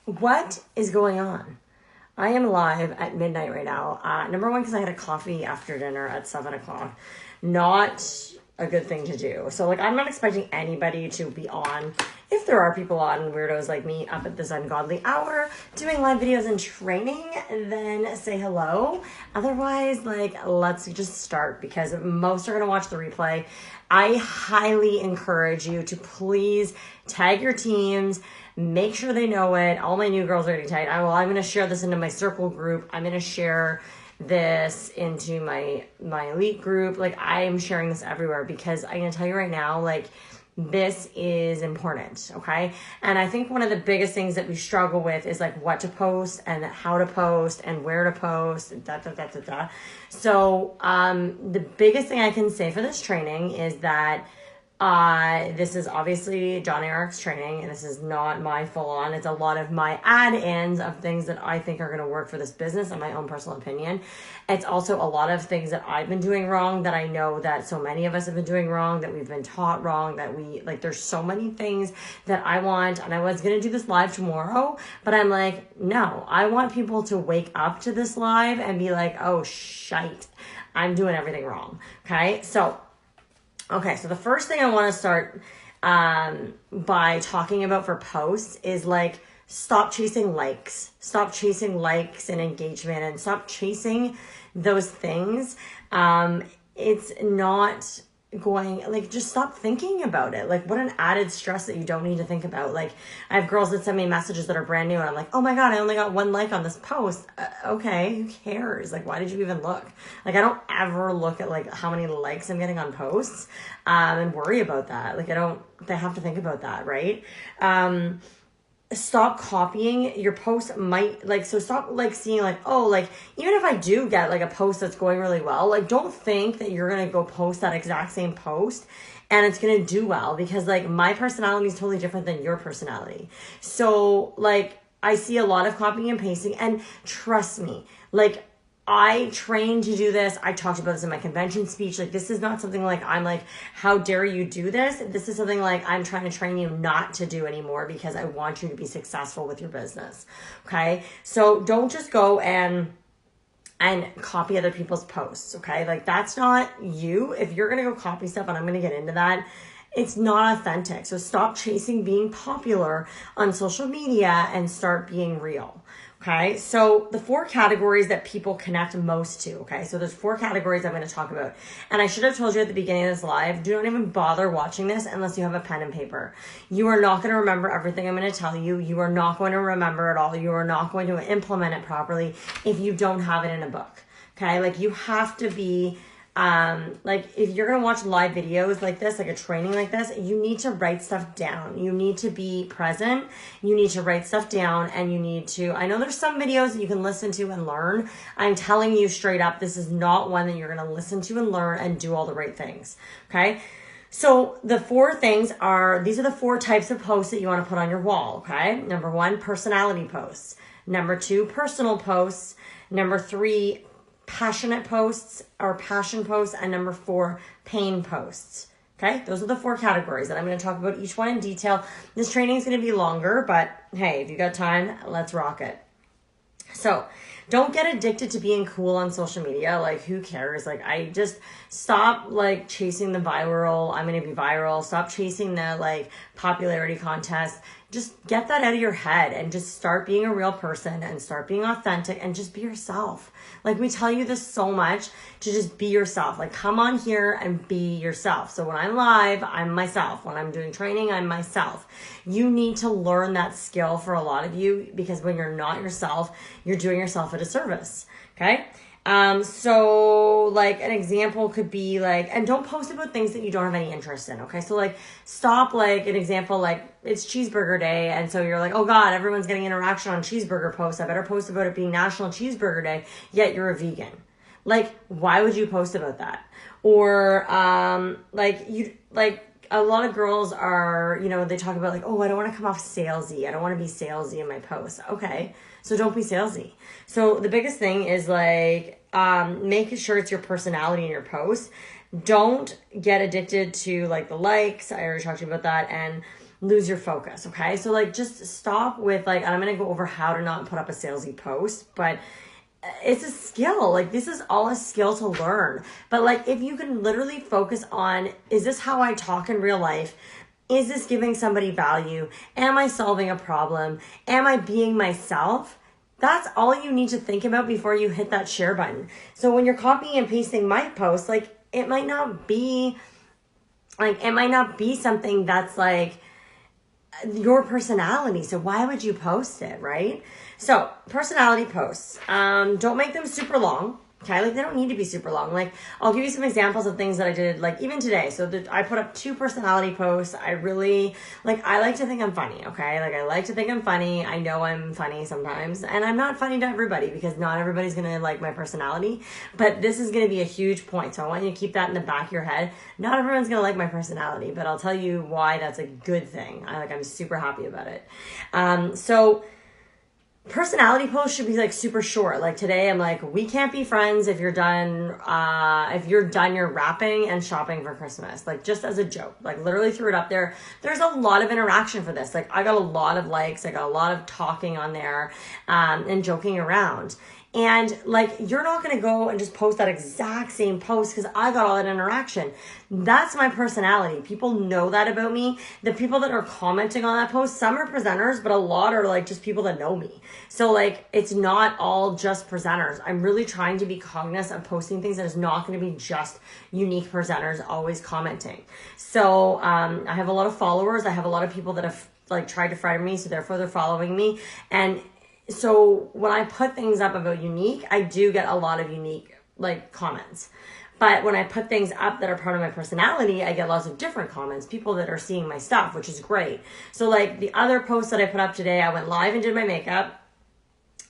What is going on? I am live at midnight right now. Number one, because I had a coffee after dinner at 7 o'clock. Not a good thing to do. So, like, I'm not expecting anybody to be on. If there are people on, weirdos like me, up at this ungodly hour, doing live videos and training, then say hello. Otherwise, like, let's just start, because most are going to watch the replay. I highly encourage you to please tag your teams. Make sure they know it. All my new girls are getting tagged. I'm going to share this into my circle group. I'm going to share this into my elite group. Like, I am sharing this everywhere, because I'm going to tell you right now, like, this is important, okay? And I think one of the biggest things that we struggle with is like what to post and how to post and where to post, So the biggest thing I can say for this training is that this is obviously John Eric's training, and this is not my full on. It's a lot of my add-ins of things that I think are going to work for this business and my own personal opinion. It's also a lot of things that I've been doing wrong, that I know that so many of us have been doing wrong, that we've been taught wrong, that there's so many things that I want. And I was going to do this live tomorrow, but I'm like, no, I want people to wake up to this live and be like, oh, shite, I'm doing everything wrong. Okay. So the first thing I want to start by talking about for posts is like, stop chasing likes. Stop chasing likes and engagement, and stop chasing those things. It's not going, like, just stop thinking about it. Like, what an added stress that you don't need to think about. Like, I have girls that send me messages that are brand new, and I'm like, oh my God, I only got 1 like on this post. Okay, who cares? Like, why did you even look? Like, I don't ever look at like how many likes I'm getting on posts and worry about that. Like, they have to think about that, right? Stop copying your post. Stop like seeing like, oh, like, even if I do get like a post that's going really well, like, don't think that you're gonna go post that exact same post and it's gonna do well, because like my personality is totally different than your personality. So like, I see a lot of copying and pasting, and trust me, like, I trained to do this. I talked about this in my convention speech. Like, this is not something like I'm like, how dare you do this? This is something like I'm trying to train you not to do anymore, because I want you to be successful with your business. Okay. So don't just go and copy other people's posts. Okay. Like, that's not you. If you're going to go copy stuff, and I'm going to get into that, it's not authentic. So stop chasing being popular on social media and start being real. Okay, so the 4 categories that people connect most to, okay? So there's 4 categories I'm going to talk about. And I should have told you at the beginning of this live, do not even bother watching this unless you have a pen and paper. You are not going to remember everything I'm going to tell you. You are not going to remember it all. You are not going to implement it properly if you don't have it in a book, okay? Like, you have to be... like, if you're going to watch live videos like this, like a training like this, you need to write stuff down. You need to be present. You need to write stuff down, and you need to, I know there's some videos that you can listen to and learn. I'm telling you straight up, this is not one that you're going to listen to and learn and do all the right things. Okay. So the 4 things are, these are the 4 types of posts that you want to put on your wall. Okay. Number 1, personality posts. Number 2, personal posts. Number 3, passionate posts or passion posts, and number 4, pain posts. Okay, those are the 4 categories, and I'm going to talk about each one in detail. This training is going to be longer, but hey, if you got time, let's rock it. So don't get addicted to being cool on social media. Like, who cares? Like, I just stop like chasing the viral. I'm going to be viral. Stop chasing the like popularity contest. Just get that out of your head and just start being a real person and start being authentic and just be yourself. Like, we tell you this so much, to just be yourself. Like, come on here and be yourself. So when I'm live, I'm myself. When I'm doing training, I'm myself. You need to learn that skill for a lot of you, because when you're not yourself, you're doing yourself a disservice. Okay? So like an example could be like, and don't post about things that you don't have any interest in. Okay. So like, stop, like an example, like it's cheeseburger day. And so you're like, oh God, everyone's getting interaction on cheeseburger posts. I better post about it being National Cheeseburger Day. Yet you're a vegan. Like, why would you post about that? Or, a lot of girls are, they talk about like, oh, I don't want to come off salesy. I don't want to be salesy in my posts. Okay. So don't be salesy. So the biggest thing is like, make sure it's your personality in your posts. Don't get addicted to like the likes. I already talked to you about that. And lose your focus. Okay. So like just stop with like, and I'm going to go over how to not put up a salesy post, but it's a skill. Like this is all a skill to learn. But like if you can literally focus on, is this how I talk in real life? Is this giving somebody value? Am I solving a problem? Am I being myself? That's all you need to think about before you hit that share button. So when you're copying and pasting my post, like it might not be something that's like your personality. So why would you post it, right? So personality posts, don't make them super long. Okay, like they don't need to be super long. Like I'll give you some examples of things that I did, like even today. So I put up 2 personality posts. I like to think I'm funny. Okay, like I like to think I'm funny. I know I'm funny sometimes, and I'm not funny to everybody because not everybody's gonna like my personality. But this is gonna be a huge point, so I want you to keep that in the back of your head. Not everyone's gonna like my personality, but I'll tell you why that's a good thing. I'm super happy about it. So personality posts should be like super short. Like today I'm like, we can't be friends if you're done your wrapping and shopping for Christmas. Like just as a joke, like literally threw it up there. There's a lot of interaction for this. Like I got a lot of likes. I got a lot of talking on there, and joking around. And like, you're not going to go and just post that exact same post because I got all that interaction. That's my personality. People know that about me. The people that are commenting on that post, some are presenters, but a lot are like just people that know me. So like, it's not all just presenters. I'm really trying to be cognizant of posting things that is not going to be just unique presenters always commenting. So I have a lot of followers. I have a lot of people that have like tried to frighten me. So therefore they're following me. And so when I put things up about unique, I do get a lot of unique like comments. But when I put things up that are part of my personality, I get lots of different comments, people that are seeing my stuff, which is great. So like the other post that I put up today, I went live and did my makeup.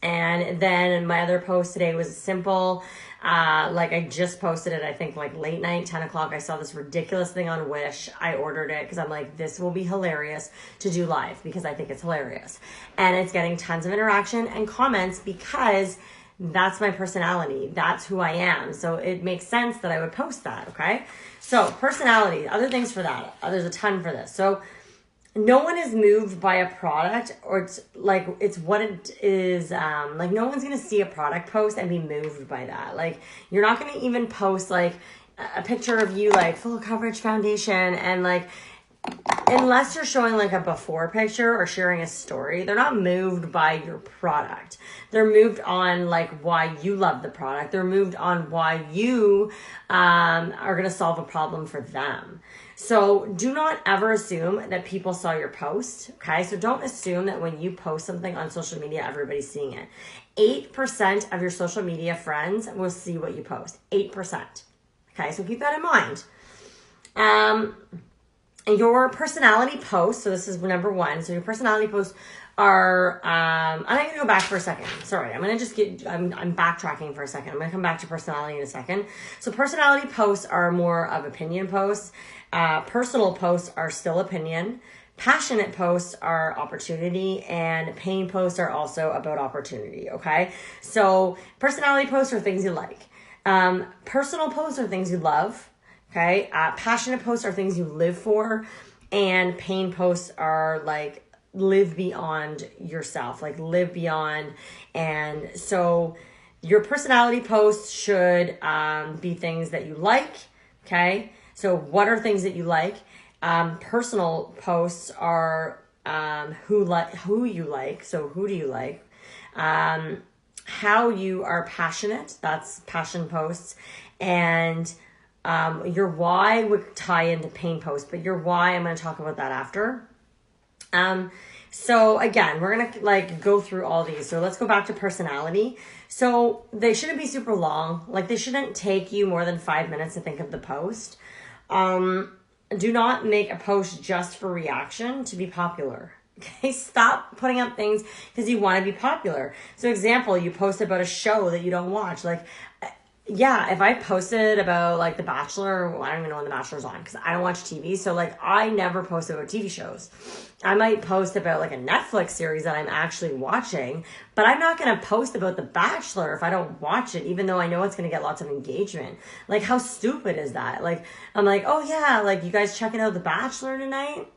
And then my other post today was simple. Like I just posted it, I think like late night, 10 o'clock. I saw this ridiculous thing on Wish. I ordered it because I'm like, this will be hilarious to do live because I think it's hilarious. And it's getting tons of interaction and comments because that's my personality. That's who I am. So it makes sense that I would post that. Okay. So personality, other things for that. There's a ton for this. So no one is moved by a product, or it's what it is. Like no one's going to see a product post and be moved by that. Like you're not going to even post like a picture of you like full coverage foundation and like, unless you're showing like a before picture or sharing a story, they're not moved by your product. They're moved on like why you love the product. They're moved on why you are going to solve a problem for them. So do not ever assume that people saw your post. Okay. So don't assume that when you post something on social media, everybody's seeing it. 8% of your social media friends will see what you post. 8%. Okay. So keep that in mind. Your personality posts, so this is number 1. So your personality posts are, I'm going to go back for a second. Sorry, I'm backtracking for a second. I'm going to come back to personality in a second. So personality posts are more of opinion posts. Personal posts are still opinion. Passionate posts are opportunity, and pain posts are also about opportunity. Okay. So personality posts are things you like. Personal posts are things you love. Okay. Passionate posts are things you live for, and pain posts are like live beyond yourself, like live beyond. And so your personality posts should be things that you like. Okay. So what are things that you like? Personal posts are who you like. So who do you like? How you are passionate. That's passion posts. And your why would tie into pain posts, but your why, I'm going to talk about that after. So again, we're going to like go through all these. So let's go back to personality. So they shouldn't be super long. Like they shouldn't take you more than 5 minutes to think of the post. Do not make a post just for reaction to be popular. Okay, stop putting up things because you want to be popular. So example, you post about a show that you don't watch. Like, yeah, if I posted about like The Bachelor, I don't even know when The Bachelor's on because I don't watch TV. So like I never post about TV shows. I might post about like a Netflix series that I'm actually watching, but I'm not going to post about The Bachelor if I don't watch it, even though I know it's going to get lots of engagement. Like how stupid is that? Like, I'm like, oh yeah, like you guys checking out The Bachelor tonight?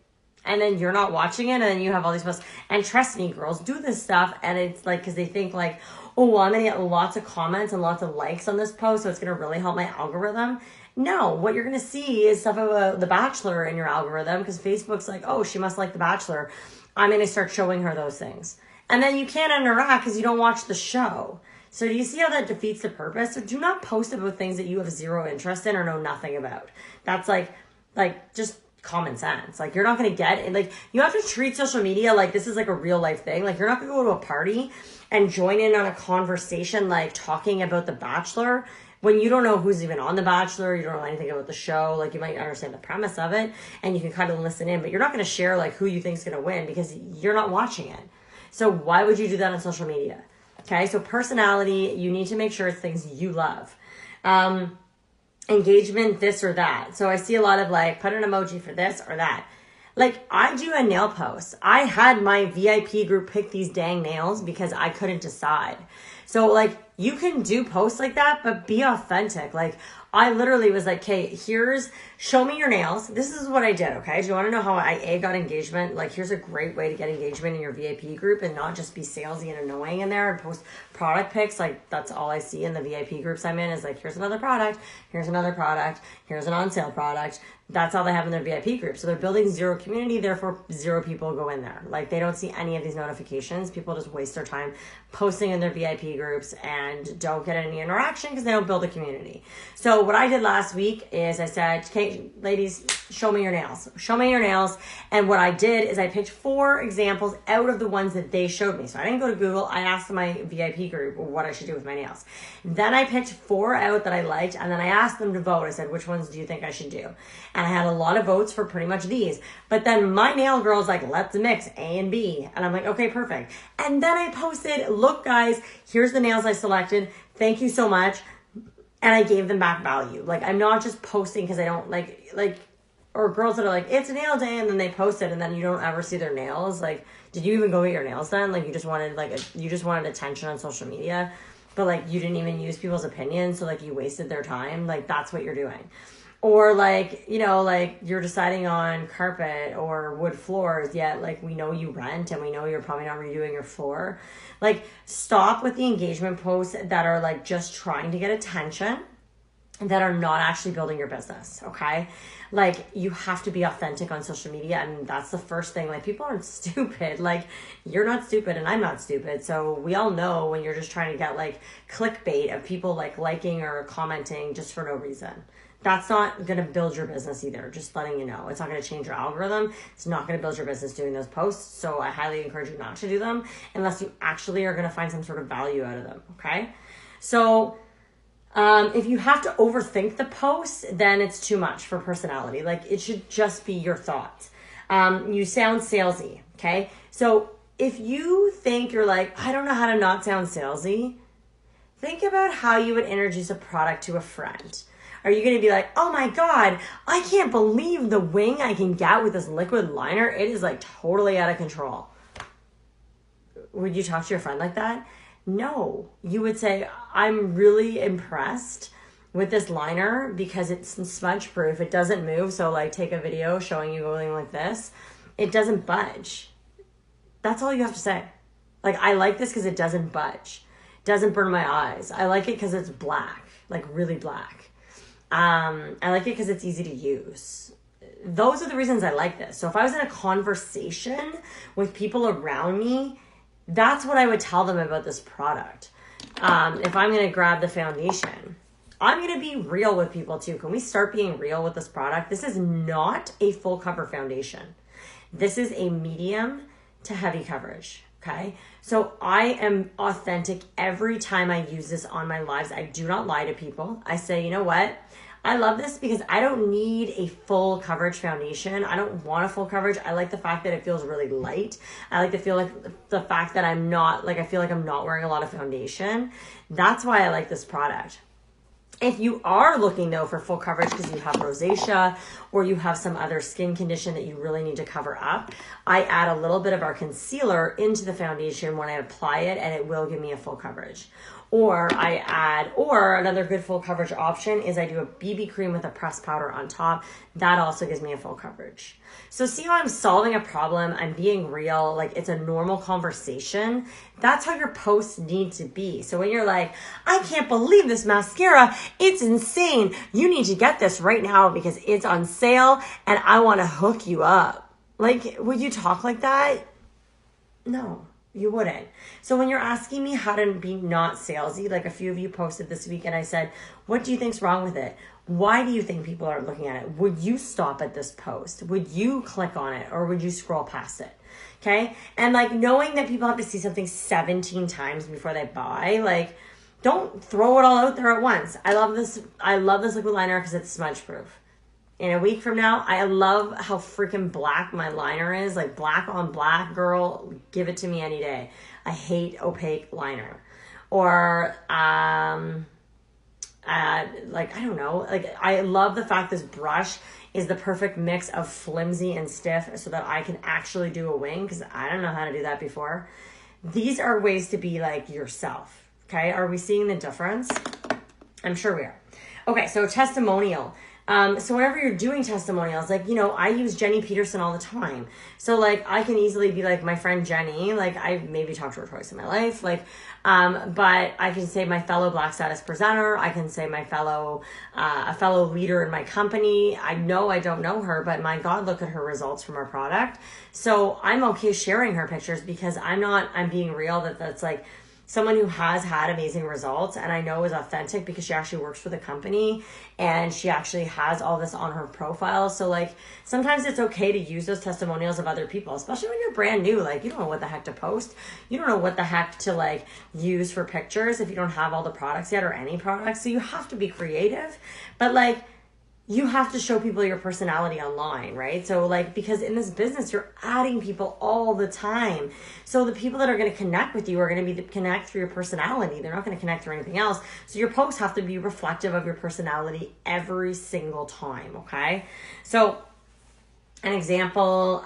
and then you're not watching it, and then you have all these posts. And trust me, girls do this stuff, and it's like, because they think like, oh, well, I'm going to get lots of comments and lots of likes on this post, so it's going to really help my algorithm. No, what you're going to see is stuff about The Bachelor in your algorithm, because Facebook's like, oh, she must like The Bachelor. I'm going to start showing her those things. And then you can't interact because you don't watch the show. So do you see how that defeats the purpose? So do not post about things that you have zero interest in or know nothing about. That's like just common sense. Like, you're not going to get it. Like, you have to treat social media like this is like a real life thing. Like, you're not going to go to a party and join in on a conversation like talking about The Bachelor when you don't know who's even on The Bachelor. You don't know anything about the show. Like, you might understand the premise of it and you can kind of listen in, but you're not going to share like who you think is going to win because you're not watching it. So why would you do that on social media? Okay, so personality, you need to make sure it's things you love. Engagement, this or that. So I see a lot of like, put an emoji for this or that. Like, I do a nail post. I had my VIP group pick these dang nails because I couldn't decide. So like, you can do posts like that, but be authentic. Like, I literally was like, okay, show me your nails. This is what I did, okay? Do you want to know how I got engagement? Like, here's a great way to get engagement in your VIP group and not just be salesy and annoying in there and post product pics. Like, that's all I see in the VIP groups I'm in is like, here's another product, here's another product, here's an on sale product. That's all they have in their VIP group. So they're building zero community, therefore zero people go in there. Like, they don't see any of these notifications. People just waste their time posting in their VIP groups and don't get any interaction because they don't build a community. So what I did last week is I said, okay, ladies, show me your nails. Show me your nails. And what I did is I picked 4 examples out of the ones that they showed me. So I didn't go to Google. I asked my VIP group what I should do with my nails. Then I picked 4 out that I liked, and then I asked them to vote. I said, which ones do you think I should do? And I had a lot of votes for pretty much these. But then my nail girl's like, let's mix A and B. And I'm like, okay, perfect. And then I posted, look guys, here's the nails I selected. Thank you so much. And I gave them back value. Like, I'm not just posting because I don't like, or girls that are like, it's a nail day, and then they post it and then you don't ever see their nails. Like, did you even go get your nails done? Like, you just wanted attention on social media, but like, you didn't even use people's opinions. So like, you wasted their time. Like, that's what you're doing. Or like, you know, like you're deciding on carpet or wood floors, yet like we know you rent and we know you're probably not redoing your floor. Like, stop with the engagement posts that are like just trying to get attention and that are not actually building your business, okay? Like, you have to be authentic on social media, and that's the first thing. Like, people aren't stupid. Like, you're not stupid and I'm not stupid. So we all know when you're just trying to get like clickbait of people like liking or commenting just for no reason. That's not going to build your business either. Just letting you know. It's not going to change your algorithm. It's not going to build your business doing those posts. So I highly encourage you not to do them unless you actually are going to find some sort of value out of them. Okay. So if you have to overthink the post, then it's too much for personality. Like, it should just be your thoughts. You sound salesy. Okay. So if you think you're like, I don't know how to not sound salesy, think about how you would introduce a product to a friend. Are you going to be like, oh my God, I can't believe the wing I can get with this liquid liner. It is like totally out of control. Would you talk to your friend like that? No. You would say, I'm really impressed with this liner because it's smudge proof. It doesn't move. So like, take a video showing you going like this. It doesn't budge. That's all you have to say. Like, I like this because it doesn't budge. It doesn't burn my eyes. I like it because it's black, like really black. I like it because it's easy to use. Those are the reasons I like this. So if I was in a conversation with people around me, that's what I would tell them about this product. If I'm going to grab the foundation, I'm going to be real with people too. Can we start being real with this product? This is not a full cover foundation. This is a medium to heavy coverage. Okay. So I am authentic every time I use this on my lives. I do not lie to people. I say, you know what? I love this because I don't need a full coverage foundation. I don't want a full coverage. I like the fact that it feels really light. I like to feel like the fact that I feel like I'm not wearing a lot of foundation. That's why I like this product. If you are looking though for full coverage because you have rosacea or you have some other skin condition that you really need to cover up, I add a little bit of our concealer into the foundation when I apply it, and it will give me a full coverage. Or another good full coverage option is I do a BB cream with a pressed powder on top. That also gives me a full coverage. So see how I'm solving a problem, I'm being real, like it's a normal conversation. That's how your posts need to be. So when you're like, I can't believe this mascara, it's insane. You need to get this right now because it's on sale and I want to hook you up. Like, would you talk like that? No. You wouldn't. So when you're asking me how to be not salesy, like a few of you posted this week and I said, what do you think's wrong with it? Why do you think people are looking at it? Would you stop at this post? Would you click on it or would you scroll past it? Okay. And like knowing that people have to see something 17 times before they buy, like don't throw it all out there at once. I love this liquid liner because it's smudge proof. In a week from now, I love how freaking black my liner is. Like black on black, girl, give it to me any day. I hate opaque liner. Or, I don't know. Like I love the fact this brush is the perfect mix of flimsy and stiff so that I can actually do a wing because I don't know how to do that before. These are ways to be like yourself. Okay. Are we seeing the difference? I'm sure we are. Okay. So testimonial. So whenever you're doing testimonials, like, you know, I use Jenny Peterson all the time. So like, I can easily be like my friend Jenny, like I maybe talked to her twice in my life, like, but I can say my fellow Black Status presenter. I can say my a fellow leader in my company. I know I don't know her, but my God, look at her results from our product. So I'm okay sharing her pictures because I'm being real that's like, someone who has had amazing results and I know is authentic because she actually works for the company and she actually has all this on her profile. So like sometimes it's okay to use those testimonials of other people, especially when you're brand new. Like you don't know what the heck to post. You don't know what the heck to like use for pictures if you don't have all the products yet or any products. So you have to be creative, but like you have to show people your personality online, right? So like, because in this business, you're adding people all the time. So the people that are going to connect with you are going to be connect through your personality. They're not going to connect through anything else. So your posts have to be reflective of your personality every single time. Okay. So an example,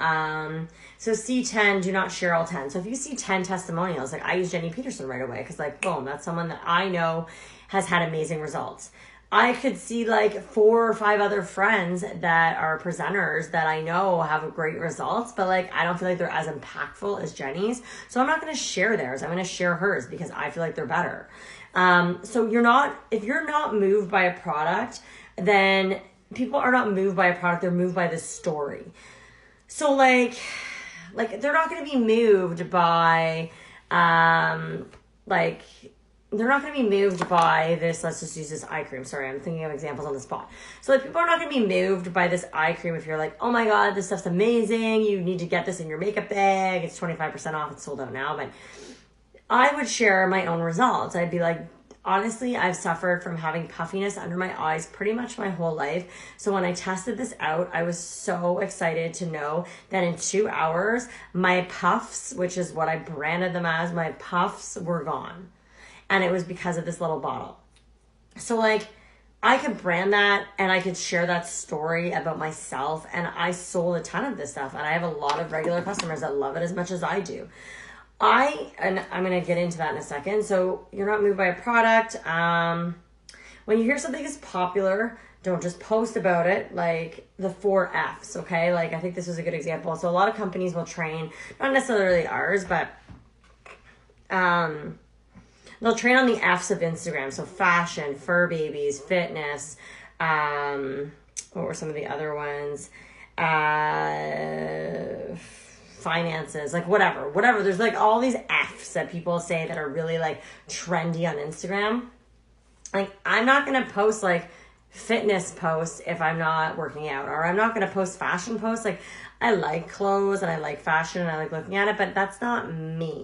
so C10, do not share all 10. So if you see 10 testimonials, like I use Jenny Peterson right away. Cause like, boom, that's someone that I know has had amazing results. I could see like 4 or 5 other friends that are presenters that I know have great results, but like I don't feel like they're as impactful as Jenny's. So I'm not going to share theirs. I'm going to share hers because I feel like they're better. So if you're not moved by a product, then people are not moved by a product. They're moved by the story. So like they're not going to be moved by, they're not going to be moved by this. Let's just use this eye cream. Sorry, I'm thinking of examples on the spot. So like people are not going to be moved by this eye cream if you're like, oh my God, this stuff's amazing. You need to get this in your makeup bag. It's 25% off. It's sold out now. But I would share my own results. I'd be like, honestly, I've suffered from having puffiness under my eyes pretty much my whole life. So when I tested this out, I was so excited to know that in 2 hours, my puffs, which is what I branded them as, my puffs were gone. And it was because of this little bottle. So like I could brand that and I could share that story about myself. And I sold a ton of this stuff. And I have a lot of regular customers that love it as much as I do. And I'm going to get into that in a second. So you're not moved by a product. When you hear something is popular, don't just post about it, like the 4 F's, okay? Like I think this is a good example. So a lot of companies will train, not necessarily ours, but they'll train on the F's of Instagram. So fashion, fur babies, fitness. What were some of the other ones? Finances, like whatever. There's like all these F's that people say that are really like trendy on Instagram. Like I'm not going to post like fitness posts if I'm not working out, or I'm not going to post fashion posts. Like I like clothes and I like fashion and I like looking at it, but that's not me.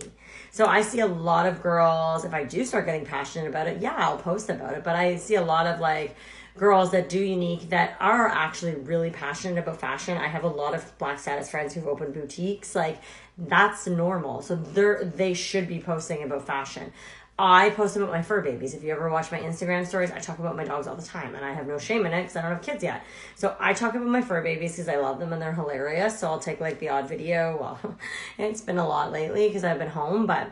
So I see a lot of girls, if I do start getting passionate about it, yeah, I'll post about it. But I see a lot of like girls that do unique that are actually really passionate about fashion. I have a lot of Black Status friends who've opened boutiques. Like that's normal. So they should be posting about fashion. I post about my fur babies. If you ever watch my Instagram stories, I talk about my dogs all the time, and I have no shame in it because I don't have kids yet. So I talk about my fur babies because I love them and they're hilarious. So I'll take like the odd video. Well, it's been a lot lately because I've been home, but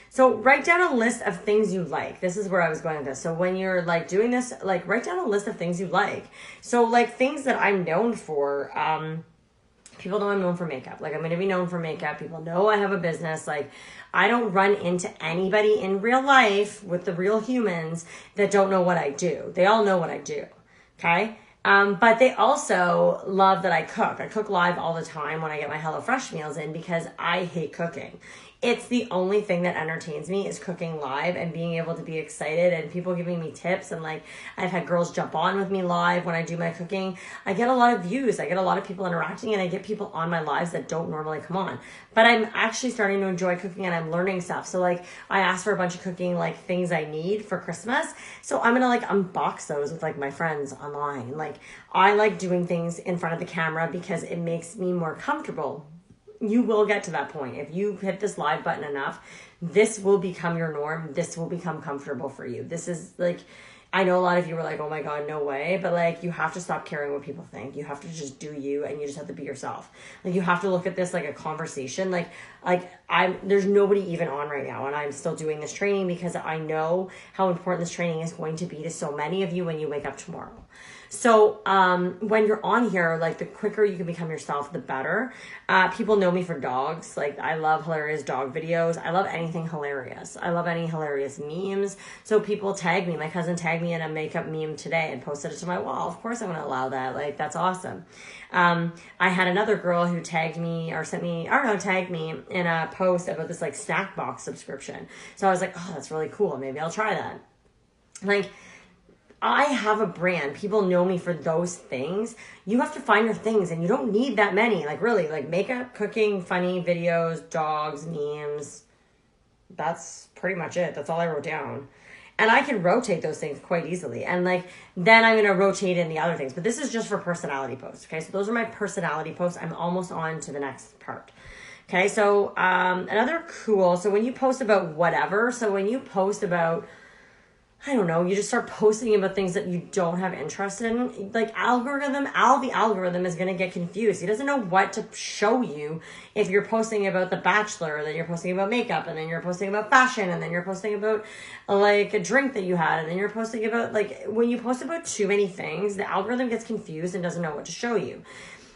so write down a list of things you like. This is where I was going with this. So when you're like doing this, like write down a list of things you like. So like things that I'm known for, people know I'm known for makeup. Like I'm going to be known for makeup. People know I have a business. Like I don't run into anybody in real life with the real humans that don't know what I do. They all know what I do. Okay. But they also love that I cook. I cook live all the time when I get my HelloFresh meals in because I hate cooking. It's the only thing that entertains me is cooking live and being able to be excited and people giving me tips. And like I've had girls jump on with me live when I do my cooking. I get a lot of views. I get a lot of people interacting and I get people on my lives that don't normally come on. But I'm actually starting to enjoy cooking and I'm learning stuff. So like I asked for a bunch of cooking like things I need for Christmas. So I'm going to like unbox those with like my friends online. Like I like doing things in front of the camera because it makes me more comfortable. You will get to that point. If you hit this live button enough, this will become your norm. This will become comfortable for you. This is like, I know a lot of you were like, oh my God, no way. But like, you have to stop caring what people think. You have to just do you and you just have to be yourself. Like you have to look at this like a conversation. Like there's nobody even on right now. And I'm still doing this training because I know how important this training is going to be to so many of you when you wake up tomorrow. So when you're on here, like the quicker you can become yourself, the better. People know me for dogs. Like I love hilarious dog videos. I love anything hilarious. I love any hilarious memes. So people tag me. My cousin tagged me in a makeup meme today and posted it to my wall. Of course I'm going to allow that. Like that's awesome. I had another girl who tagged me in a post about this like snack box subscription. So I was like, oh, that's really cool. Maybe I'll try that. Like, I have a brand. People know me for those things. You have to find your things and you don't need that many. Like really, like makeup, cooking, funny videos, dogs, memes. That's pretty much it. That's all I wrote down. And I can rotate those things quite easily. And like, then I'm going to rotate in the other things. But this is just for personality posts. Okay. So those are my personality posts. I'm almost on to the next part. Okay. So, so when you post about whatever, so when you post about, I don't know, you just start posting about things that you don't have interest in. Like the algorithm is going to get confused. He doesn't know what to show you if you're posting about The Bachelor, then you're posting about makeup, and then you're posting about fashion, and then you're posting about like a drink that you had, and then you're posting about like, when you post about too many things, the algorithm gets confused and doesn't know what to show you.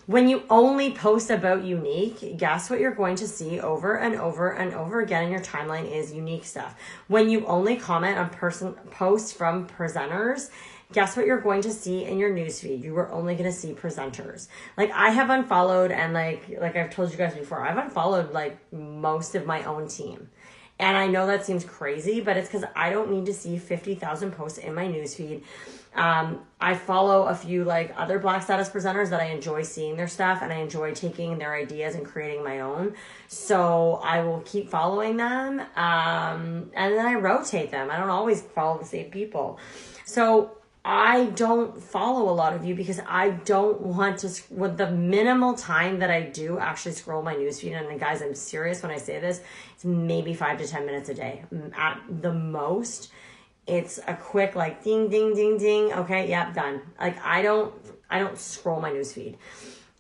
When you only post about unique, guess what you're going to see over and over and over again in your timeline is unique stuff. When you only comment on posts from presenters, guess what you're going to see in your newsfeed? You are only going to see presenters. Like I have unfollowed and like I've told you guys before, I've unfollowed like most of my own team. And I know that seems crazy, but it's because I don't need to see 50,000 posts in my newsfeed. I follow a few like other Black Status presenters that I enjoy seeing their stuff and I enjoy taking their ideas and creating my own. So I will keep following them. And then I rotate them. I don't always follow the same people. So I don't follow a lot of you because I don't want to, with the minimal time that I do actually scroll my newsfeed. And guys, I'm serious when I say this, it's maybe 5 to 10 minutes a day at the most. It's a quick like ding, ding, ding, ding. Okay, yep, done. Like I don't scroll my newsfeed.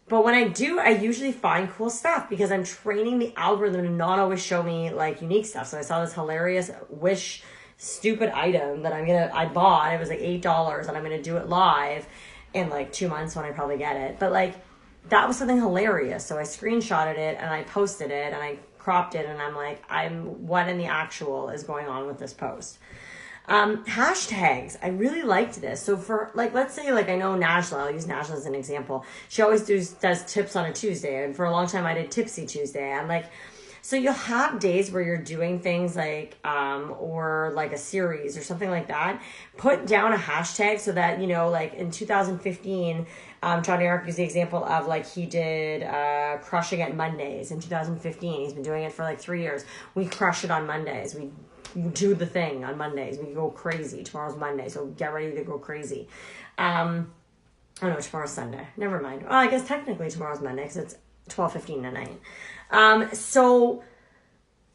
But when I do, I usually find cool stuff because I'm training the algorithm to not always show me like unique stuff. So I saw this hilarious Wish stupid item that I bought. It was like $8 and I'm going to do it live in like 2 months when I probably get it. But like that was something hilarious. So I screenshotted it and I posted it and I cropped it and I'm like, what in the actual is going on with this post? Hashtags. I really liked this. So for like, let's say like I know Najla, I'll use Najla as an example. She always does tips on a Tuesday. And for a long time I did Tipsy Tuesday. I'm like, so you'll have days where you're doing things like, or like a series or something like that. Put down a hashtag so that, you know, like in 2015, Johnny Arc used the example of like he did crushing at Mondays in 2015. He's been doing it for like 3 years. We crush it on Mondays. We do the thing on Mondays. We go crazy. Tomorrow's Monday, so get ready to go crazy. Oh no, tomorrow's Sunday. Never mind. Well, I guess technically tomorrow's Monday because it's 12:15 at night. So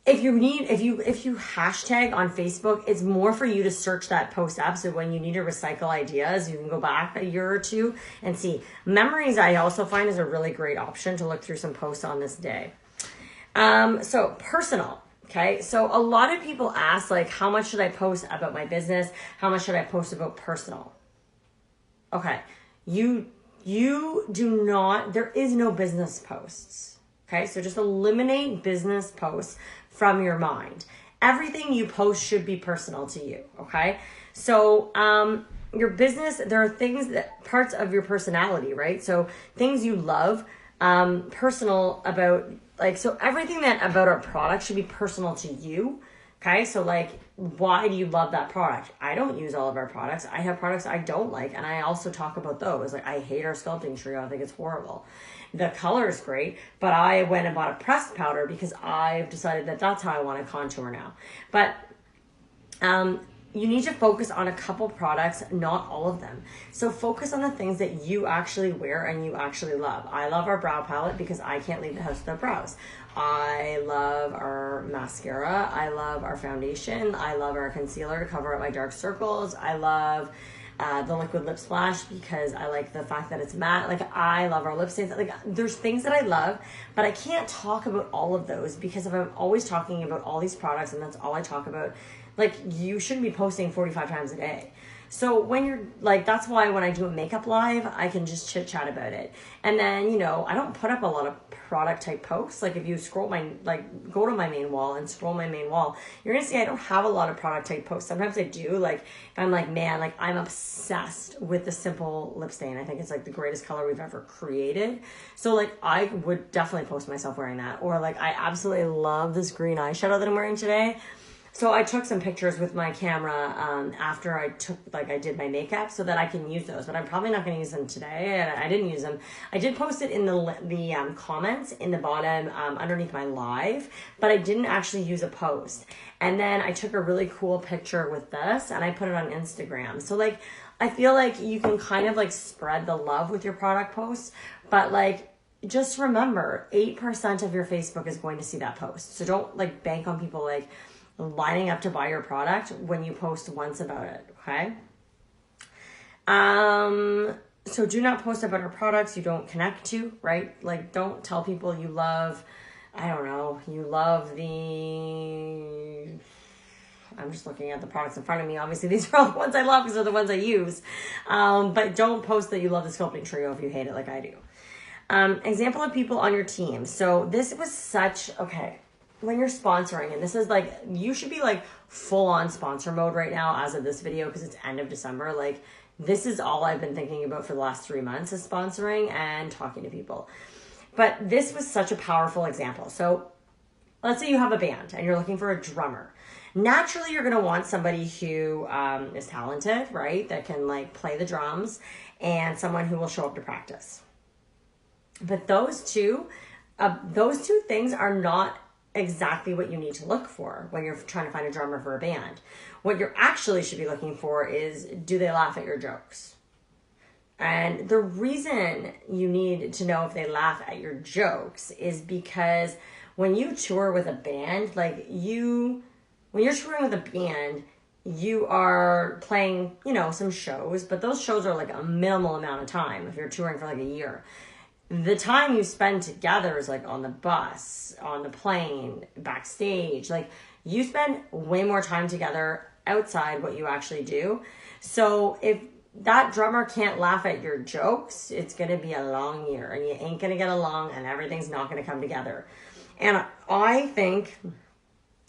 if if you hashtag on Facebook, it's more for you to search that post up. So when you need to recycle ideas, you can go back a year or two and see. Memories, I also find, is a really great option to look through some posts on this day. So personal. Okay. So a lot of people ask, like, how much should I post about my business? How much should I post about personal? Okay. You do not, there is no business posts. Okay. So just eliminate business posts from your mind. Everything you post should be personal to you. Okay. So, your business, there are things that parts of your personality, right? So things you love, personal about, like, so everything that about our product should be personal to you. Okay. So like, why do you love that product? I don't use all of our products. I have products I don't like. And I also talk about those. Like, I hate our sculpting trio. I think it's horrible. The color is great, but I went and bought a pressed powder because I've decided that that's how I want to contour now. But, you need to focus on a couple products, not all of them. So focus on the things that you actually wear and you actually love. I love our brow palette because I can't leave the house without brows. I love our mascara. I love our foundation. I love our concealer to cover up my dark circles. I love the liquid lip splash because I like the fact that it's matte. Like, I love our lip stains. Like, there's things that I love, but I can't talk about all of those because if I'm always talking about all these products and that's all I talk about, like, you shouldn't be posting 45 times a day. So when you're like, that's why when I do a makeup live, I can just chit chat about it. And then, you know, I don't put up a lot of product type posts. Like, if you scroll go to my main wall and scroll my main wall, you're going to see I don't have a lot of product type posts. Sometimes I do. Like, if I'm like, man, like, I'm obsessed with the Simple lip stain. I think it's like the greatest color we've ever created. So like, I would definitely post myself wearing that. Or like, I absolutely love this green eyeshadow that I'm wearing today. So I took some pictures with my camera after I did my makeup so that I can use those, but I'm probably not going to use them today. And I didn't use them. I did post it in the comments in the bottom underneath my live, but I didn't actually use a post. And then I took a really cool picture with this and I put it on Instagram. So like, I feel like you can kind of like spread the love with your product posts, but like, just remember 8% of your Facebook is going to see that post. So don't like bank on people like lining up to buy your product when you post once about it. Okay. So do not post about our products you don't connect to, right? Like, don't tell people you love, I don't know, you love I'm just looking at the products in front of me. Obviously, these are all the ones I love because they're the ones I use. But don't post that you love the sculpting trio if you hate it like I do. Example of people on your team. So this was okay. When you're sponsoring, and this is like, you should be like full on sponsor mode right now as of this video because it's end of December. Like, this is all I've been thinking about for the last 3 months is sponsoring and talking to people. But this was such a powerful example. So let's say you have a band and you're looking for a drummer. Naturally, you're going to want somebody who is talented, right? That can like play the drums, and someone who will show up to practice. But those two things are not exactly what you need to look for when you're trying to find a drummer for a band. What you actually should be looking for is, do they laugh at your jokes? And the reason you need to know if they laugh at your jokes is because when you tour with a band, when you're touring with a band, you are playing, some shows, but those shows are like a minimal amount of time if you're touring for like a year. The time you spend together is like on the bus, on the plane, backstage. Like, you spend way more time together outside what you actually do. So if that drummer can't laugh at your jokes, it's going to be a long year and you ain't going to get along and everything's not going to come together. And I think,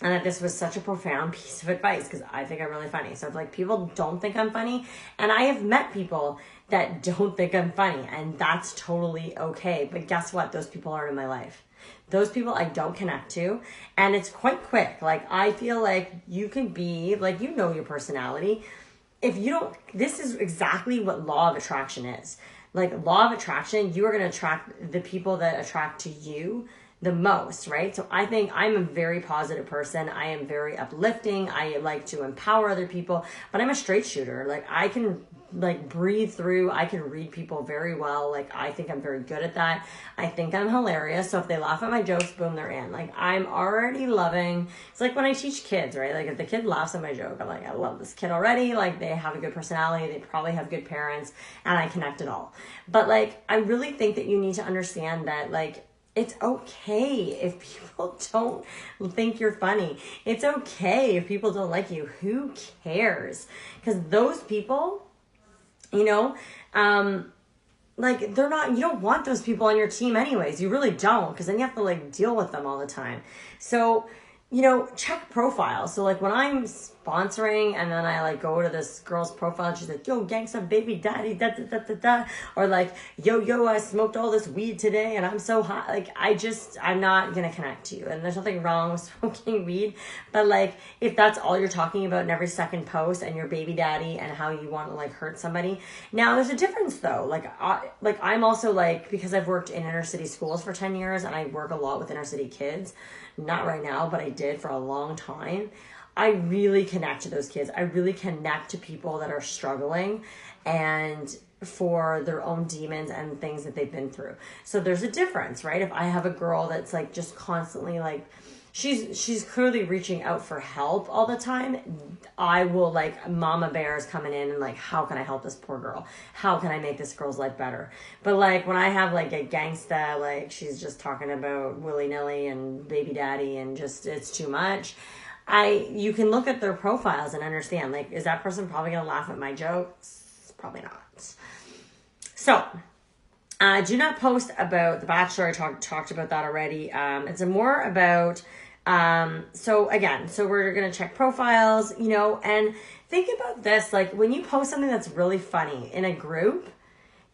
and that this was such a profound piece of advice because I think I'm really funny. So if like people don't think I'm funny, and I have met people that don't think I'm funny, and that's totally okay. But guess what? Those people aren't in my life. Those people I don't connect to, and it's quite quick. Like, I feel like you can be like, your personality. If you don't, this is exactly what law of attraction is. Like, law of attraction, you are going to attract the people that attract to you the most, right? So I think I'm a very positive person. I am very uplifting. I like to empower other people, but I'm a straight shooter. Like, I can like breathe through. I can read people very well. Like, I think I'm very good at that. I think I'm hilarious. So if they laugh at my jokes, boom, they're in. Like, I'm already loving. It's like when I teach kids, right? Like, if the kid laughs at my joke, I'm like, I love this kid already. Like, they have a good personality. They probably have good parents, and I connect it all. But like, I really think that you need to understand that, like, it's okay if people don't think you're funny. It's okay if people don't like you. Who cares? Because those people, you know, like, they're not, you don't want those people on your team anyways. You really don't, because then you have to like deal with them all the time. So, you know, check profiles. So like when I'm sponsoring and then I like go to this girl's profile and she's like, yo, gangsta baby daddy, da da da da da. Or like, yo, I smoked all this weed today and I'm so hot. Like, I'm not going to connect to you. And there's nothing wrong with smoking weed. But like, if that's all you're talking about in every second post and your baby daddy and how you want to like hurt somebody. Now there's a difference though. Like, I'm also like, because I've worked in inner city schools for 10 years and I work a lot with inner city kids. Not right now, but I did for a long time. I really connect to those kids. I really connect to people that are struggling and for their own demons and things that they've been through. So there's a difference, right? If I have a girl that's like just constantly like, she's clearly reaching out for help all the time, I will like, mama bear is coming in and like, how can I help this poor girl? How can I make this girl's life better? But like when I have like a gangsta, like she's just talking about willy-nilly and baby daddy and just, it's too much. You can look at their profiles and understand, like, is that person probably going to laugh at my jokes? Probably not. So, do not post about The Bachelor. I talked about that already. It's more about, so we're going to check profiles, you know, and think about this. Like, when you post something that's really funny in a group,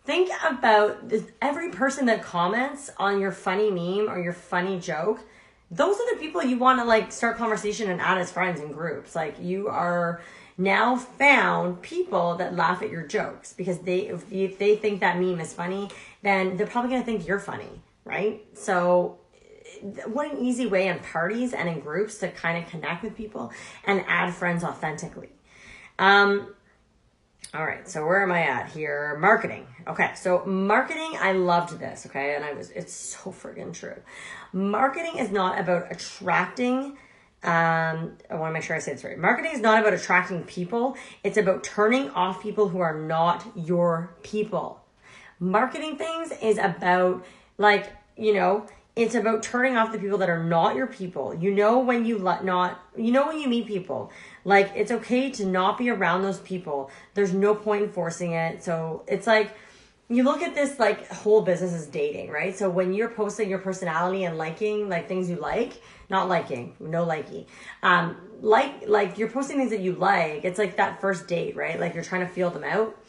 think about this, every person that comments on your funny meme or your funny joke. Those are the people you want to like start conversation and add as friends in groups. Like, you are now found people that laugh at your jokes because if they think that meme is funny, then they're probably going to think you're funny, right? So what an easy way in parties and in groups to kind of connect with people and add friends authentically. All right, so where am I at here? Marketing. Okay, so marketing, I loved this, okay? And it's so friggin' true. Marketing is not about attracting, I want to make sure I say this right. Marketing is not about attracting people. It's about turning off people who are not your people. Marketing things is about like, you know, it's about turning off the people that are not your people. You know when you meet people, like, it's okay to not be around those people. There's no point in forcing it. So it's like, you look at this like whole business as dating, right? So when you're posting your personality and liking like things you like, not liking, no likey, like you're posting things that you like, it's like that first date, right? Like you're trying to feel them out.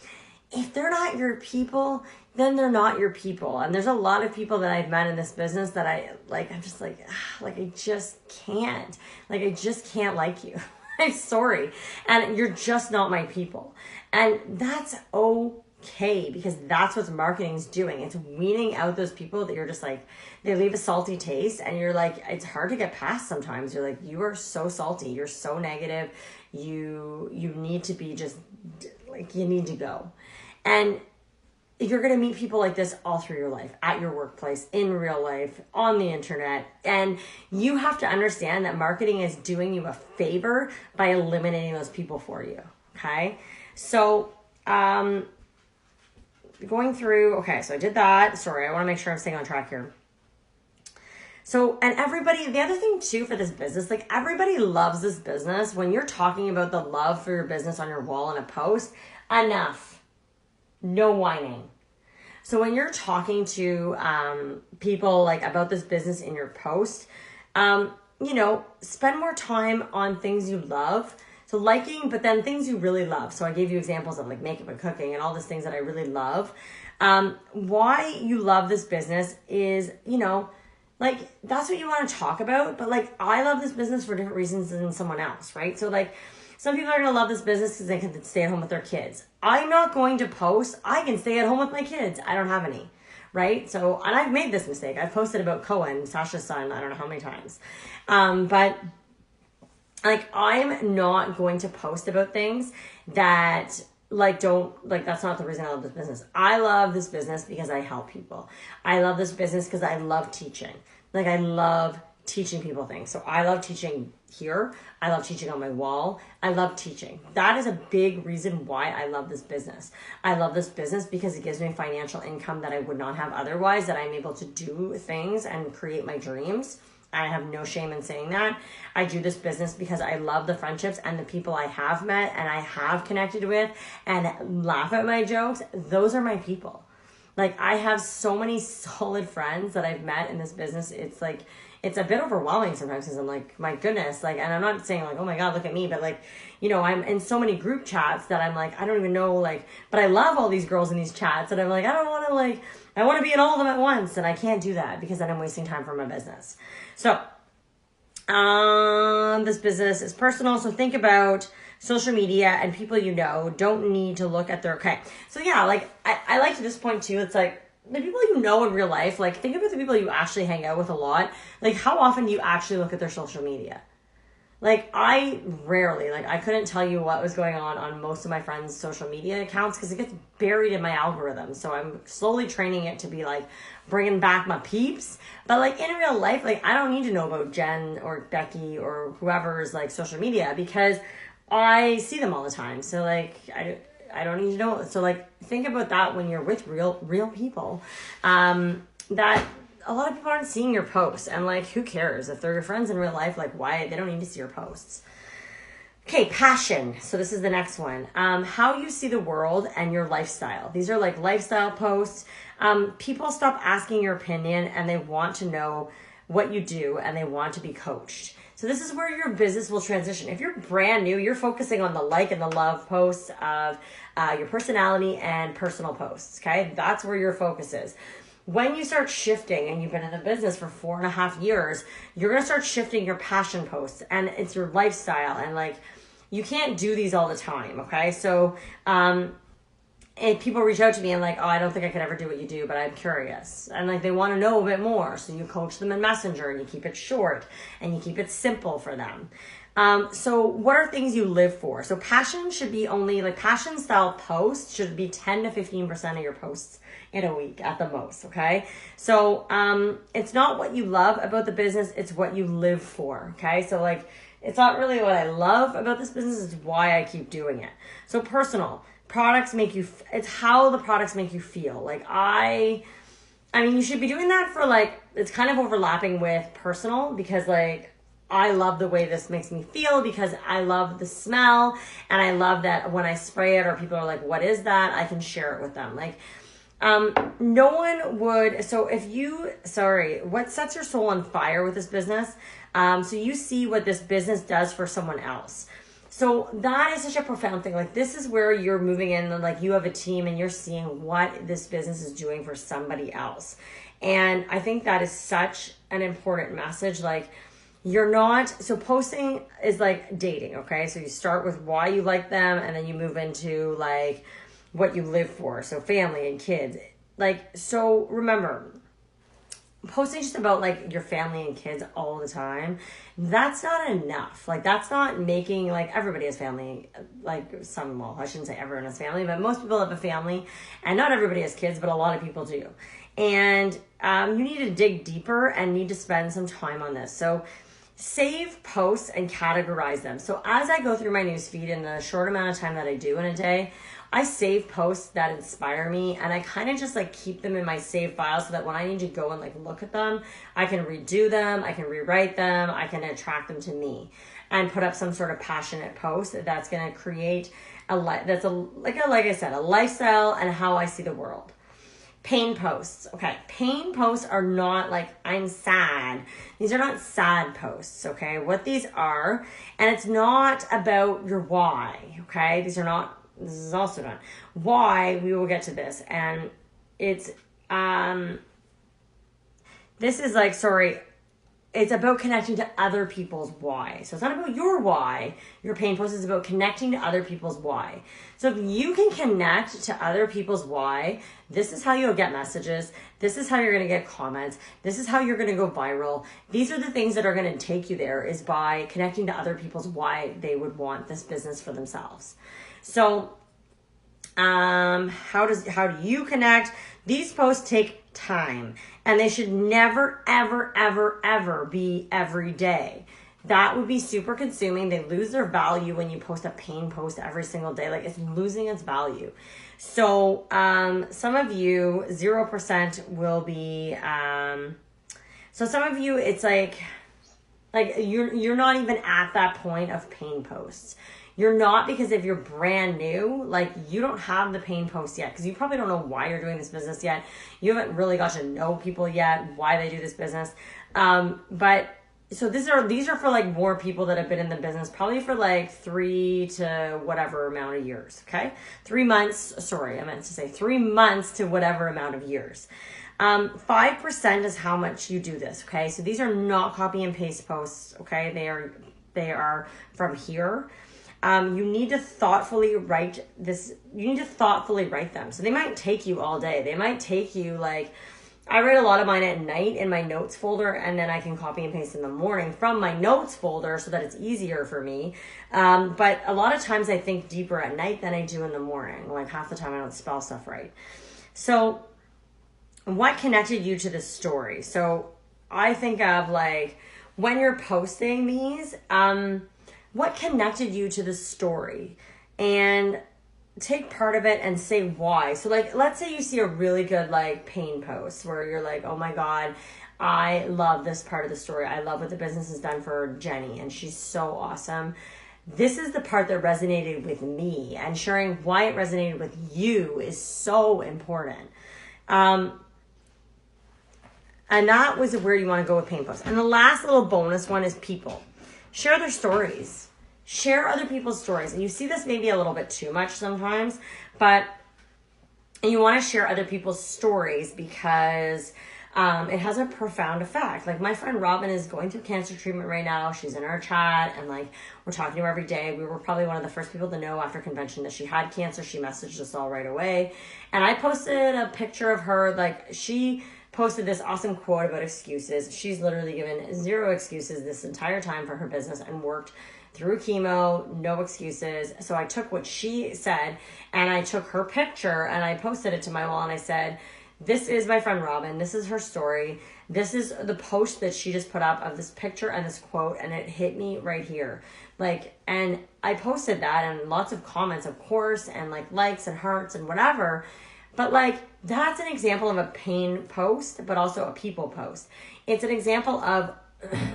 If they're not your people, then they're not your people. And there's a lot of people that I've met in this business that I'm just like, I just can't. Like, I just can't like you. I'm sorry. And you're just not my people. And that's okay, because that's what marketing is doing. It's weaning out those people that you're just like, they leave a salty taste and you're like, it's hard to get past sometimes. You're like, you are so salty. You're so negative. You need to be just like, you need to go. And you're going to meet people like this all through your life, at your workplace, in real life, on the internet. And you have to understand that marketing is doing you a favor by eliminating those people for you. Okay. So, going through, okay, so I did that. Sorry, I want to make sure I'm staying on track here. So, and everybody, the other thing too for this business, like everybody loves this business. When you're talking about the love for your business on your wall in a post, enough. No whining. So when you're talking to people like about this business in your post, you know, spend more time on things you love. So liking, but then things you really love. So I gave you examples of like makeup and cooking and all these things that I really love. Why you love this business is, you know, like that's what you want to talk about. But like, I love this business for different reasons than someone else, right? So like, some people are going to love this business because they can stay at home with their kids. I'm not going to post, I can stay at home with my kids. I don't have any, right? So, and I've made this mistake. I've posted about Cohen, Sasha's son, I don't know how many times. But like, I'm not going to post about things that like don't like that's not the reason I love this business. I love this business because I help people. I love this business because I love teaching. Like I love teaching people things. So I love teaching here. I love teaching on my wall. I love teaching. That is a big reason why I love this business. I love this business because it gives me financial income that I would not have otherwise, that I'm able to do things and create my dreams. I have no shame in saying that. I do this business because I love the friendships and the people I have met and I have connected with and laugh at my jokes. Those are my people. Like I have so many solid friends that I've met in this business. It's like, it's a bit overwhelming sometimes because I'm like, my goodness, like, and I'm not saying like, oh my God, look at me, but like, you know, I'm in so many group chats that I'm like, I don't even know, like, but I love all these girls in these chats and I'm like, I don't want to like, I want to be in all of them at once. And I can't do that because then I'm wasting time for my business. So, this business is personal. So think about social media and people you know don't need to look at their, okay. So yeah, like I like to this point too. It's like, the people you know in real life, like think about the people you actually hang out with a lot. Like how often do you actually look at their social media? Like I rarely, like I couldn't tell you what was going on most of my friends' social media accounts because it gets buried in my algorithm. So I'm slowly training it to be like bringing back my peeps. But like in real life, like I don't need to know about Jen or Becky or whoever's like social media because I see them all the time. So like I don't need to know. So like think about that when you're with real people. That a lot of people aren't seeing your posts and like who cares if they're your friends in real life, like why they don't need to see your posts. Okay, passion. So this is the next one. How you see the world and your lifestyle. These are like lifestyle posts. People stop asking your opinion and they want to know what you do and they want to be coached. So this is where your business will transition. If you're brand new, you're focusing on the like and the love posts of your personality and personal posts, okay? That's where your focus is. When you start shifting and you've been in the business for 4.5 years, you're going to start shifting your passion posts and it's your lifestyle. And like, you can't do these all the time, okay? So, and people reach out to me and like, oh, I don't think I could ever do what you do, but I'm curious. And like, they want to know a bit more. So you coach them in Messenger and you keep it short and you keep it simple for them. So what are things you live for? So passion should be only like passion style posts should be 10 to 15% of your posts in a week at the most. Okay. So, it's not what you love about the business. It's what you live for. Okay. So like, it's not really what I love about this business. It's why I keep doing it. So personal products make you, it's how the products make you feel. Like I mean, you should be doing that for like, it's kind of overlapping with personal because like, I love the way this makes me feel because I love the smell and I love that when I spray it or people are like, what is that? I can share it with them. Like, no one would, so if you, what sets your soul on fire with this business? So you see what this business does for someone else. So that is such a profound thing. Like this is where you're moving in and like you have a team and you're seeing what this business is doing for somebody else. And I think that is such an important message. Like you're not, so posting is like dating. Okay. So you start with why you like them and then you move into like what you live for. So family and kids. Like, so remember, posting just about like your family and kids all the time, that's not enough. Like that's not making, like everybody has family, like some, well, I shouldn't say everyone has family, but most people have a family and not everybody has kids, but a lot of people do. And you need to dig deeper and need to spend some time on this. So save posts and categorize them. So as I go through my newsfeed in the short amount of time that I do in a day, I save posts that inspire me and I kind of just like keep them in my save file so that when I need to go and like look at them, I can redo them, I can rewrite them, I can attract them to me and put up some sort of passionate post that's going to create like I said, a lifestyle and how I see the world. Pain posts. Okay. Pain posts are not like, I'm sad. These are not sad posts. Okay. What these are, and it's not about your why. Okay. This is also not why. We will get to this. And it's, this is like, it's about connecting to other people's why. So it's not about your why. Your pain post is about connecting to other people's why. So if you can connect to other people's why, this is how you'll get messages. This is how you're going to get comments. This is how you're going to go viral. These are the things that are going to take you there is by connecting to other people's why they would want this business for themselves. So How do you connect? These posts take time, and they should never, ever, ever, ever be every day. That would be super consuming. They lose their value when you post a pain post every single day. Like, it's losing its value. So some of you, 0% will be, so some of you, it's like you're not even at that point of pain posts. You're not, because if you're brand new, like, you don't have the pain posts yet, because you probably don't know why you're doing this business yet. You haven't really got to know people yet, why they do this business. But so these are for like more people that have been in the business, probably for like 3 to whatever amount of years. Okay. 3 months. Sorry, I meant to say 3 months to whatever amount of years. 5% is how much you do this. Okay. So these are not copy and paste posts. Okay. They are from here. You need to thoughtfully write this. You need to thoughtfully write them. So they might take you all day. They might take you like, I write a lot of mine at night in my notes folder, and then I can copy and paste in the morning from my notes folder so that it's easier for me. But a lot of times I think deeper at night than I do in the morning. Like, half the time I don't spell stuff right. So what connected you to this story? So I think of, like, when you're posting these, what connected you to the story? And take part of it and say why. So, like, let's say you see a really good, like, pain post where you're like, oh my God, I love this part of the story. I love what the business has done for Jenny, and she's so awesome. This is the part that resonated with me, and sharing why it resonated with you is so important. And that was where you want to go with pain posts. And the last little bonus one is people. Share their stories. Share other people's stories. And you see this maybe a little bit too much sometimes, but you want to share other people's stories because it has a profound effect. Like, my friend Robin is going through cancer treatment right now. She's in our chat, and like, we're talking to her every day. We were probably one of the first people to know after convention that she had cancer. She messaged us all right away. And I posted a picture of her. Like, she posted this awesome quote about excuses. She's literally given 0 excuses this entire time for her business and worked through chemo, no excuses. So I took what she said and I took her picture and I posted it to my wall, and I said, this is my friend Robin. This is her story. This is the post that she just put up of this picture and this quote, and it hit me right here. Like, and I posted that, and lots of comments, of course, and like likes and hearts and whatever. But like, that's an example of a pain post, but also a people post. It's an example of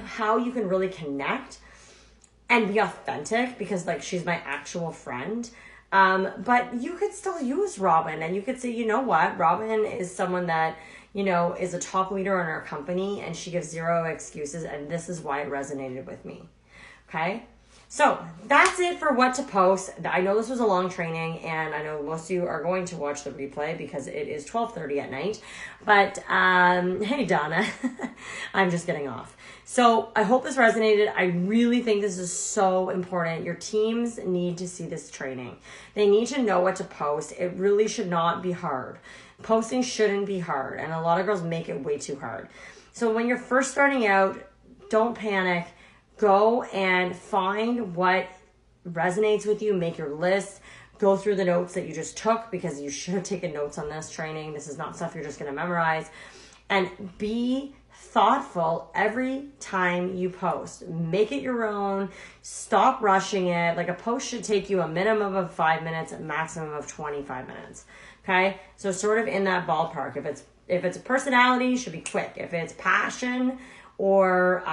how you can really connect and be authentic, because like, she's my actual friend. But you could still use Robin, and you could say, you know what, Robin is someone that, you know, is a top leader in our company, and she gives 0 excuses, and this is why it resonated with me. Okay. So that's it for what to post. I know this was a long training, and I know most of you are going to watch the replay because it is 12:30 at night. But hey, Donna, I'm just getting off. So I hope this resonated. I really think this is so important. Your teams need to see this training. They need to know what to post. It really should not be hard. Posting shouldn't be hard, and a lot of girls make it way too hard. So when you're first starting out, don't panic. Go and find what resonates with you. Make your list. Go through the notes that you just took, because you should have taken notes on this training. This is not stuff you're just going to memorize. And be thoughtful every time you post. Make it your own. Stop rushing it. Like, a post should take you a minimum of 5 minutes, a maximum of 25 minutes. Okay? So sort of in that ballpark. If it's a personality, it should be quick. If it's passion or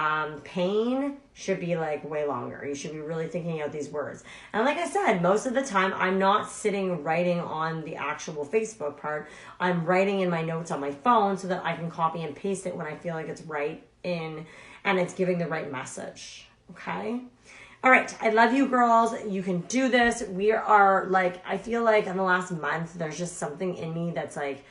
pain, should be like way longer. You should be really thinking out these words. And like I said, most of the time I'm not sitting writing on the actual Facebook part. I'm writing in my notes on my phone so that I can copy and paste it when I feel like it's right in and it's giving the right message. Okay? All right. I love you, girls. You can do this. We are like, I feel like in the last month, there's just something in me that's like,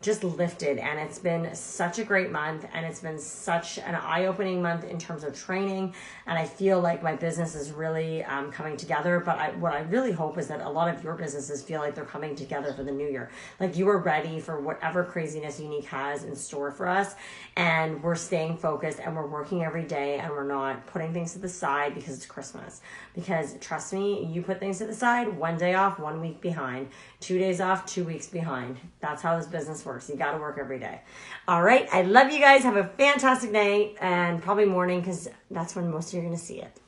just lifted, and it's been such a great month, and it's been such an eye-opening month in terms of training, and I feel like my business is really coming together. But what I really hope is that a lot of your businesses feel like they're coming together for the new year, like you are ready for whatever craziness Younique has in store for us, and we're staying focused, and we're working every day, and we're not putting things to the side because it's Christmas. Because trust me, you put things to the side, 1 day off, 1 week behind, 2 days off, 2 weeks behind. That's how this business works. You got to work every day. All right. I love you guys. Have a fantastic night, and probably morning, because that's when most of you are going to see it.